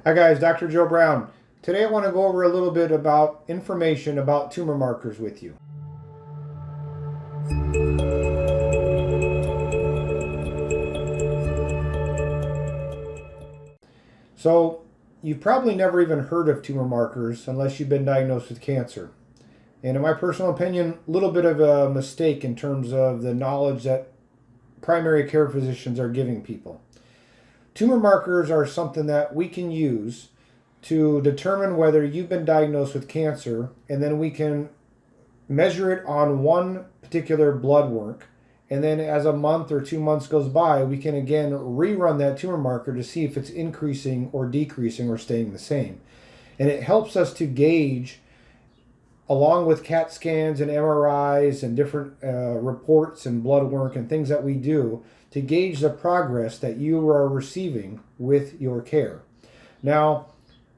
Hi guys, Dr. Joe Brown. Today I want to go over a little bit about information about tumor markers with you. So, you've probably never even heard of tumor markers unless you've been diagnosed with cancer. And in my personal opinion, a little bit of a mistake in terms of the knowledge that primary care physicians are giving people. Tumor markers are something that we can use to determine whether you've been diagnosed with cancer, and then we can measure it on one particular blood work, and then as a month or 2 months goes by, we can again rerun that tumor marker to see if it's increasing or decreasing or staying the same. And it helps us to gauge, along with CAT scans and MRIs and different reports and blood work and things that we do, to gauge the progress that you are receiving with your care. Now,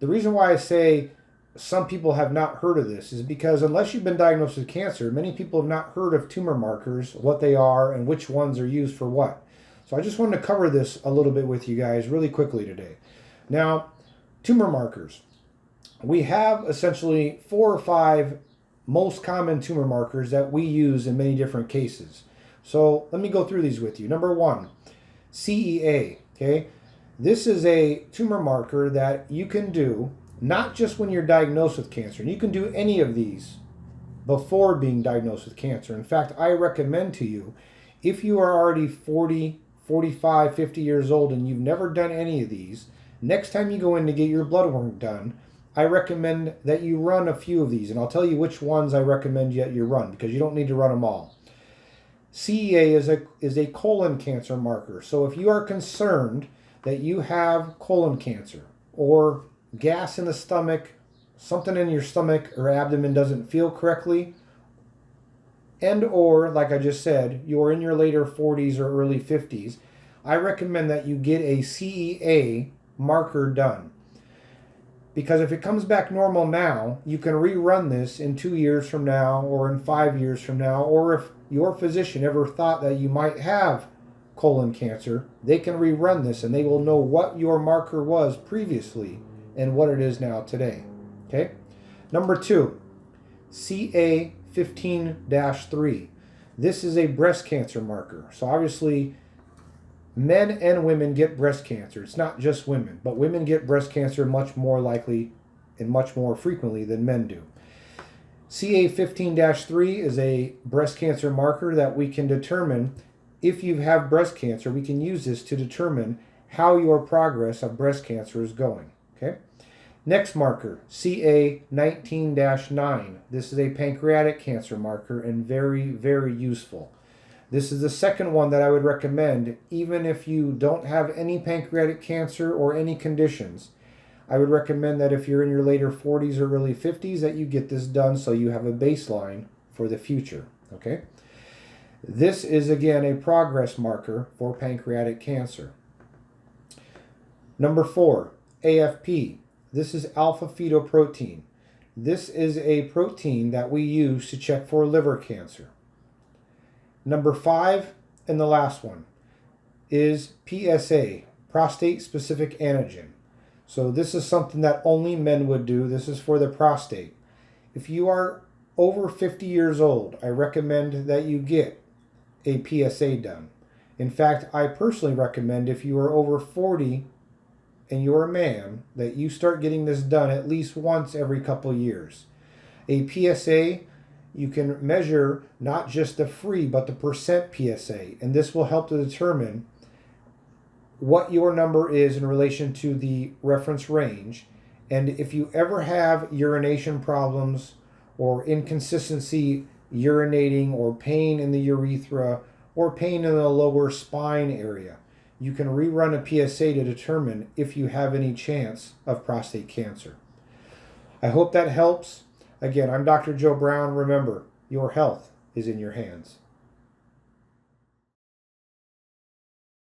the reason why I say some people have not heard of this is because unless you've been diagnosed with cancer, many people have not heard of tumor markers, what they are, and which ones are used for what. So I just wanted to cover this a little bit with you guys really quickly today. Now, tumor markers. We have essentially 4 or 5 most common tumor markers that we use in many different cases. So let me go through these with you. Number 1, CEA. Okay, this is a tumor marker that you can do not just when you're diagnosed with cancer. And you can do any of these before being diagnosed with cancer. In fact, I recommend to you, if you are already 40, 45, 50 years old and you've never done any of these, next time you go in to get your blood work done, I recommend that you run a few of these. And I'll tell you which ones I recommend that you run, because you don't need to run them all. CEA is a colon cancer marker. So if you are concerned that you have colon cancer or gas in the stomach, something in your stomach or abdomen doesn't feel correctly, and or, like I just said, you're in your later 40s or early 50s, I recommend that you get a CEA marker done. Because if it comes back normal now, you can rerun this in 2 years from now or in 5 years from now, or if your physician ever thought that you might have colon cancer, they can rerun this and they will know what your marker was previously and what it is now today. Okay? Number 2, CA15-3. This is a breast cancer marker. So obviously, men and women get breast cancer. It's not just women, but women get breast cancer much more likely and much more frequently than men do. CA15-3 is a breast cancer marker that we can determine if you have breast cancer. We can use this to determine how your progress of breast cancer is going. Okay. Next marker, CA19-9. This is a pancreatic cancer marker and very, very useful. This is the second one that I would recommend, even if you don't have any pancreatic cancer or any conditions. I would recommend that if you're in your later 40s or early 50s that you get this done so you have a baseline for the future. Okay? This is again a progress marker for pancreatic cancer. Number 4, AFP. This is alpha fetoprotein. This is a protein that we use to check for liver cancer. Number 5, and the last one, is PSA, prostate-specific antigen. So this is something that only men would do. This is for the prostate. If you are over 50 years old, I recommend that you get a PSA done. In fact, I personally recommend if you are over 40 and you're a man, that you start getting this done at least once every couple years. A PSA, you can measure not just the free, but the percent PSA, and this will help to determine what your number is in relation to the reference range. And if you ever have urination problems or inconsistency urinating or pain in the urethra or pain in the lower spine area, you can rerun a PSA to determine if you have any chance of prostate cancer. I hope that helps. Again, I'm Dr. Joe Brown. Remember, your health is in your hands.